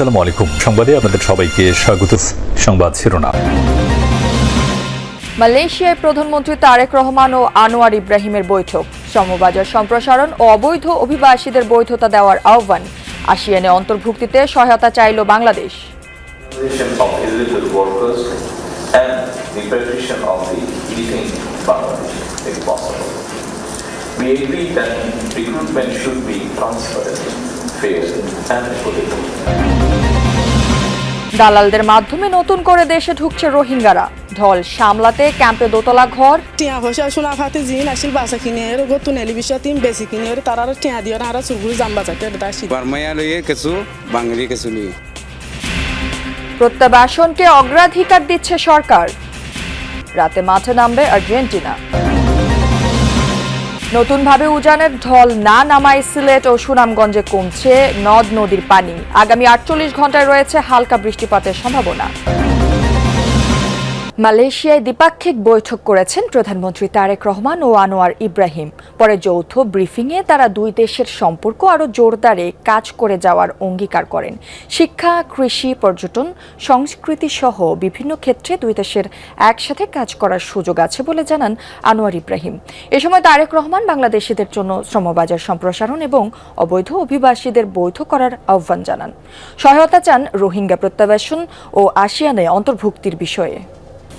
আসসালামু আলাইকুম। সংবাদে আপনাদের সবাইকে স্বাগত। সংবাদ শিরোনাম। মালয়েশিয়ায় প্রধানমন্ত্রী তারেক রহমান ও আনোয়ার ইব্রাহিমের বৈঠক, শ্রমবাজার সম্প্রসারণ ও অবৈধ অভিবাসীদের বৈধতা দেওয়ার আহ্বান, আসিয়ানে অন্তর্ভুক্তিতে সহায়তা চাইল Bangladesh. We agree that recruitment should be transparent, fair and equitable. দালালদের মাধ্যমে নতুন করে দেশে ঢুকছে রোহিঙ্গারা, ঢল সামলাতে ক্যাম্পে দোতলা ঘর। টিয়া পয়সা শোনা ফাতে জিন আসিল বাসা কিনে এর গো তুনেলি বিষয় তিন বেশি কিনে এর তারা টিয়া দিও না আর সুগুলো জাম্বা চাকে দাসি বারমায়া লইয়ে কিছু বাঙালি কিছু নি। প্রত্যাবাসনকে অগ্রাধিকার দিচ্ছে সরকার, রাতে মাঠে নামবে আর্জেন্টিনা। নতুনভাবে উজানের ঢল না নামায় সিলেট ও সুনামগঞ্জে কমছে নদ নদীর পানি, আগামী 48 ঘন্টায় রয়েছে হালকা বৃষ্টিপাতের সম্ভাবনা। মালয়েশিয়ায় দ্বিপাক্ষিক বৈঠক করেছেন প্রধানমন্ত্রী তারেক রহমান ও আনোয়ার ইব্রাহিম। পরে যৌথ ব্রিফিংয়ে তারা দুই দেশের সম্পর্ক আরও জোরদারে কাজ করে যাওয়ার অঙ্গীকার করেন। শিক্ষা, কৃষি, পর্যটন, সংস্কৃতি সহ বিভিন্ন ক্ষেত্রে দুই দেশের একসাথে কাজ করার সুযোগ আছে বলে জানান আনোয়ার ইব্রাহিম। এ সময় তারেক রহমান বাংলাদেশিদের জন্য শ্রমবাজার সম্প্রসারণ এবং অবৈধ অভিবাসীদের বৈধ করার আহ্বান জানান। সহায়তা চান রোহিঙ্গা প্রত্যাবাসন ও আসিয়ানে অন্তর্ভুক্তির বিষয়ে।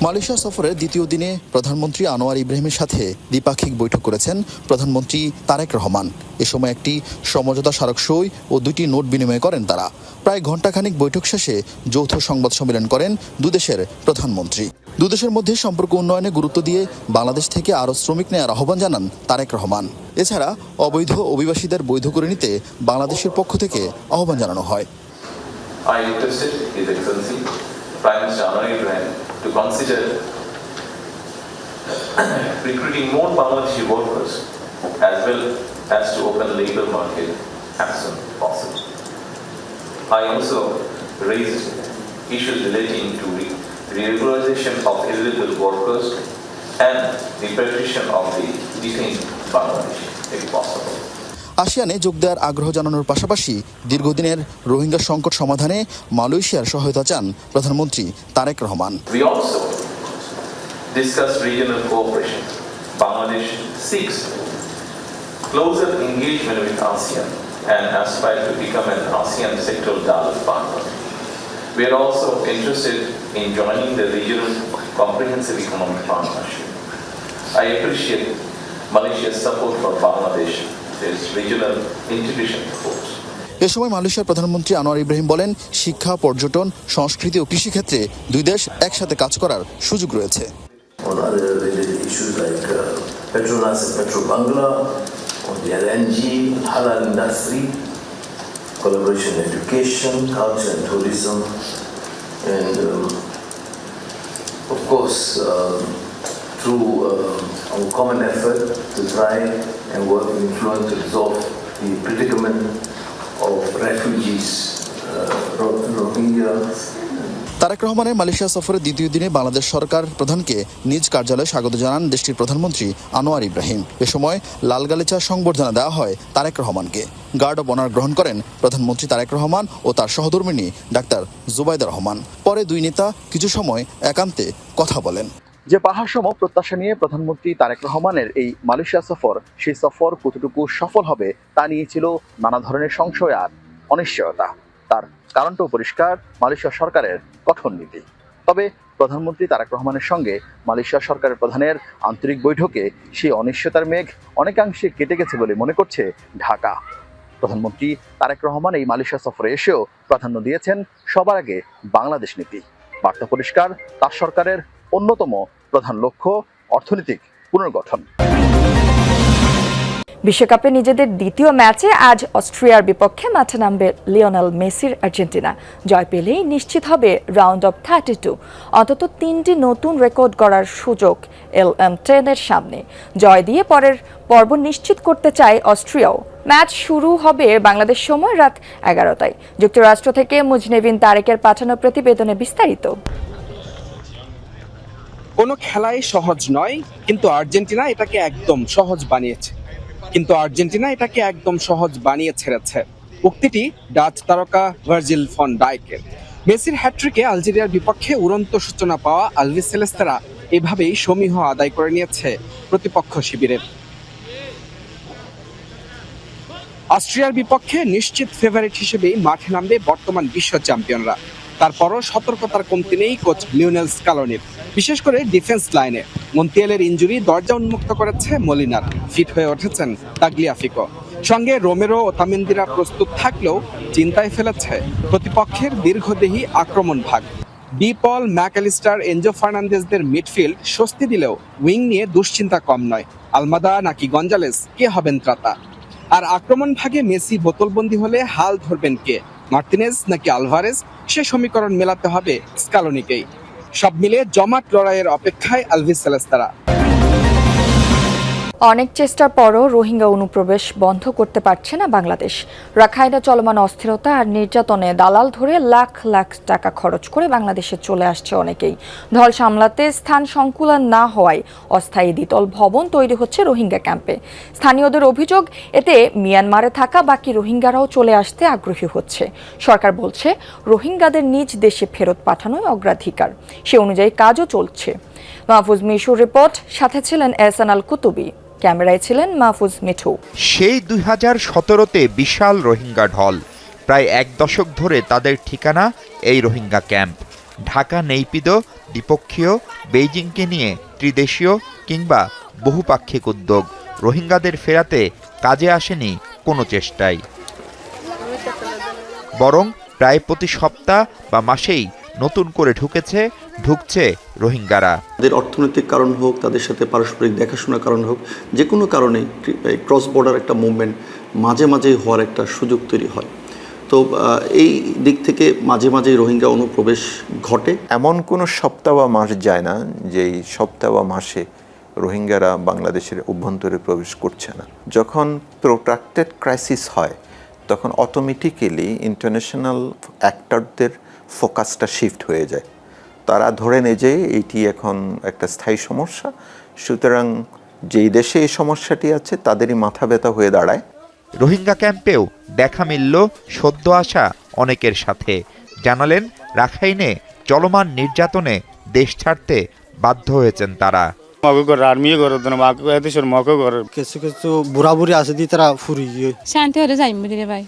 মালয়েশিয়া সফরের দ্বিতীয় দিনে প্রধানমন্ত্রী আনোয়ার ইব্রাহিমের সাথে দ্বিপাক্ষিক বৈঠক করেছেন প্রধানমন্ত্রী তারেক রহমান। এ সময় একটি সমঝোতা স্মারক সই ও দুটি নোট বিনিময় করেন তারা। প্রায় ঘণ্টাখানিক বৈঠক শেষে যৌথ সংবাদ সম্মেলন করেন দুদেশের প্রধানমন্ত্রী। দুদেশের মধ্যে সম্পর্ক উন্নয়নে গুরুত্ব দিয়ে বাংলাদেশ থেকে আরও শ্রমিক নেওয়ার আহ্বান জানান তারেক রহমান। এছাড়া অবৈধ অভিবাসীদের বৈধ করে নিতে বাংলাদেশের পক্ষ থেকে আহ্বান জানানো হয়। Prime Minister Anwar Ibrahim to consider recruiting more Bangladeshi workers as well as to open the labour market as soon as possible. I also raised issues relating to regularization of illegal workers and repatriation of the detained Bangladeshi if possible. আসিয়ানে যোগ দেওয়ার আগ্রহ জানানোর পাশাপাশি দীর্ঘদিনের রোহিঙ্গা সংকট সমাধানে মালয়েশিয়ার সহায়তা চান প্রধানমন্ত্রী Tarique Rahman. We also discussed regional cooperation. Bangladesh seeks closer engagement with ASEAN and aspires to become an ASEAN sectoral dialogue partner. We are also interested in joining the regional comprehensive economic partnership. I appreciate Malaysia's support for Bangladesh. এ সময় মালয়েশিয়ার প্রধানমন্ত্রী আনোয়ার ইব্রাহিম বলেন, শিক্ষা, পর্যটন, সংস্কৃতি ও কৃষি ক্ষেত্রে দুই দেশ একসাথে কাজ করার সুযোগ রয়েছে। Through our common effort to try and work in influence to resolve the predicament of refugees, Rohingya. Tarique রহমানের মালয়েশিয়া সফরের দ্বিতীয় দিনে বাংলাদেশ সরকার প্রধানকে নিজ কার্যালয়ে স্বাগত জানান দেশটির প্রধানমন্ত্রী আনোয়ার ইব্রাহিম। এ সময় লাল গালিচা সংবর্ধনা দেওয়া হয় তারেক রহমানকে। গার্ড অব অনার গ্রহণ করেন প্রধানমন্ত্রী তারেক রহমান ও তার সহধর্মিণী ডাক্তার জুবাইদা রহমান। পরে দুই নেতা কিছু সময় একান্তে কথা বলেন। যে পাহাড়সম প্রত্যাশা নিয়ে প্রধানমন্ত্রী তারেক রহমানের এই মালয়েশিয়া সফর, সেই সফর কতটুকু সফল হবে তা নিয়ে ছিল নানা ধরনের সংশয় আর অনিশ্চয়তা। তার কারণটাও পরিষ্কার, মালয়েশিয়া সরকারের কঠোর নীতি। তবে প্রধানমন্ত্রী তারেক রহমানের সঙ্গে মালয়েশিয়া সরকারের প্রধানের আন্তরিক বৈঠকে সেই অনিশ্চয়তার মেঘ অনেকাংশে কেটে গেছে বলে মনে করছে ঢাকা। প্রধানমন্ত্রী তারেক রহমান এই মালয়েশিয়া সফরে এসেও প্রাধান্য দিয়েছেন সবার আগে বাংলাদেশ নীতি। বার্তা পরিষ্কার, তার সরকারের অন্যতম প্রধান লক্ষ্য অর্থনৈতিক পুনর্গঠন। বিশ্বকাপে নিজেদের দ্বিতীয় ম্যাচে আজ অস্ট্রিয়ার বিপক্ষে মাঠে নামবে লিওনেল মেসির আর্জেন্টিনা। জয় পেলেই নিশ্চিত হবে রাউন্ড অফ 32। অন্তত 3টি নতুন রেকর্ড গড়ার সুযোগ LM10 সামনে। জয় দিয়ে পরের পর্ব নিশ্চিত করতে চায় অস্ট্রিয়াও। ম্যাচ শুরু হবে বাংলাদেশ সময় রাত 11টায়। যুক্তরাষ্ট্র থেকে মুজনেবিন তারেকের পাঠানো প্রতিবেদনে বিস্তারিত। কোনো খেলাই সহজ নয়, কিন্তু আর্জেন্টিনা এটাকে একদম সহজ বানিয়ে ছেড়েছে। উক্তিটি ডাচ তারকা ভার্জিল ফন ডাইকের। মেসির হ্যাট্রিকে আলজেরিয়ার বিপক্ষে উড়ন্ত সূচনা পাওয়া আলভি সেলেস্তারা এভাবেই সমীহ আদায় করে নিয়েছে প্রতিপক্ষ শিবিরের। অস্ট্রিয়ার বিপক্ষে নিশ্চিত ফেভারিট হিসেবেই মাঠে নামবে বর্তমান বিশ্ব চ্যাম্পিয়নরা। তারপরও সতর্কতার কমতি নেই কোচ লিওনেল স্কালোনির, বিশেষ করে ডিফেন্স লাইনে। মন্তিয়ালের ইনজুরি দরজা উন্মুক্ত করেছে মলিনার, ফিট হয়ে উঠেছেন তাগলিয়াফিকো। সঙ্গে রোমেরো ও তামিন্দিরা প্রস্তুত থাকলেও চিন্তায় ফেলেছে প্রতিপক্ষের দীর্ঘদেহী আক্রমণ ভাগ। ডি পল, ম্যাকঅ্যালিস্টার, এনজো ফার্নান্দেজদের মিডফিল্ড স্বস্তি দিলেও উইং নিয়ে দুশ্চিন্তা কম নয়। আলমাদা নাকি গঞ্জালেস, কে হবেন ত্রাতা? আর আক্রমণ ভাগে মেসি বোতলবন্দি হলে হাল ধরবেন কে? মার্টিনেজ নাকি আলভারেজ? সে সমীকরণ মেলাতে হবে স্কালোনিকেই। সব মিলে জমাট লড়াইয়ের অপেক্ষায় আলভি সেলেস্তারা। অনেক চেষ্টার পরও রোহিঙ্গা অনুপ্রবেশ বন্ধ করতে পারছে না বাংলাদেশ। রাখাইনে চলমান অস্থিরতা আর নির্যাতনে দালাল ধরে লাখ লাখ টাকা খরচ করে বাংলাদেশে চলে আসছে অনেকেই। ঢল সামলাতে স্থান সংকুলান না হওয়ায় অস্থায়ী দ্বিতল ভবন তৈরি হচ্ছে রোহিঙ্গা ক্যাম্পে। স্থানীয়দের অভিযোগ, এতে মিয়ানমারে থাকা বাকি রোহিঙ্গারাও চলে আসতে আগ্রহী হচ্ছে। সরকার বলছে রোহিঙ্গাদের নিজ দেশে ফেরত পাঠানোই অগ্রাধিকার, সে অনুযায়ী কাজও চলছে। মাহফুজ মিশুর রিপোর্ট, সাথে ছিলেন এহসান আল কুতুবী, ক্যামেরায় ছিলেন মাহফুজ মিঠু। সেই 2017-তে বিশাল রোহিঙ্গা ঢল, প্রায় এক দশক ধরে তাদের ঠিকানা এই রোহিঙ্গা ক্যাম্প। ঢাকা, নেইপিদো, দ্বিপক্ষীয়, বেইজিংকে নিয়ে ত্রিদেশীয় কিংবা বহুপাক্ষিক উদ্যোগ, রোহিঙ্গাদের ফেরাতে কাজে আসেনি কোনো চেষ্টাই। বরং প্রায় প্রতি সপ্তাহ বা মাসেই নতুন করে ঢুকছে রোহিঙ্গারা। তাদের অর্থনৈতিক কারণ হোক, তাদের সাথে পারস্পরিক দেখাশোনার কারণ হোক, যে কোনো কারণে ক্রস বর্ডার একটা মুভমেন্ট মাঝে মাঝেই হওয়ার একটা সুযোগ তৈরি হয়। তো এই দিক থেকে মাঝে মাঝেই রোহিঙ্গা অনুপ্রবেশ ঘটে। এমন কোনো সপ্তাহ বা মাস যায় না যেই সপ্তাহ বা মাসে রোহিঙ্গারা বাংলাদেশের অভ্যন্তরে প্রবেশ করছে না। যখন প্রোট্রাক্টেড ক্রাইসিস হয় তখন অটোমেটিক্যালি ইন্টারন্যাশনাল অ্যাক্টরদের ফোকাসটা শিফট হয়ে যায়। তারা ধরে নেয় যে এটি এখন একটা স্থায়ী সমস্যা, সুতরাং যেই দেশে এই সমস্যাটি আছে তাদেরই মাথা ব্যথা হয়ে দাঁড়ায়। রোহিঙ্গা ক্যাম্পেও দেখা মিলল সদ্য আসা অনেকের সাথে। জানালেন রাখাইনে চলমান নির্যাতনে দেশ ছাড়তে বাধ্য হয়েছেন তারা। কিছু কিছু বুড়া বুড়ি আছে দি তারা ফুরি শান্তি হয়ে যাই ভাই।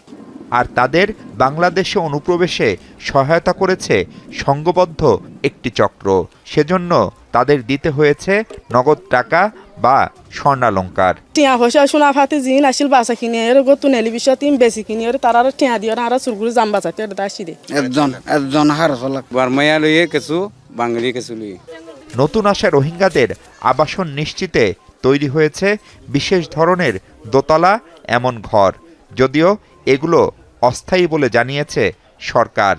আর তাদের বাংলাদেশে অনুপ্রবেশে সহায়তা করেছে সংঘবদ্ধ একটি চক্র। সেজন্য তাদের দিতে হয়েছে নগদ টাকা বা স্বর্ণালঙ্কার। টিয়া পয়সা সোনা ফাতে জিন আসিল বাসা কিনে এর গতু নেলি বিষয় তিন বেশি কিনে এর তারা টিয়া দিয়ে আর সুরগুলো জাম বাঁচাতে আসি দে একজন হার বারমাইয়া লইয়ে কিছু বাঙালি কিছু লইয়ে। নতুন আসা রোহিঙ্গাদের আবাসন নিশ্চিতে তৈরি হয়েছে বিশেষ ধরনের দোতলা এমন ঘর, যদিও এগুলো অস্থায়ী বলে জানিয়েছে সরকার।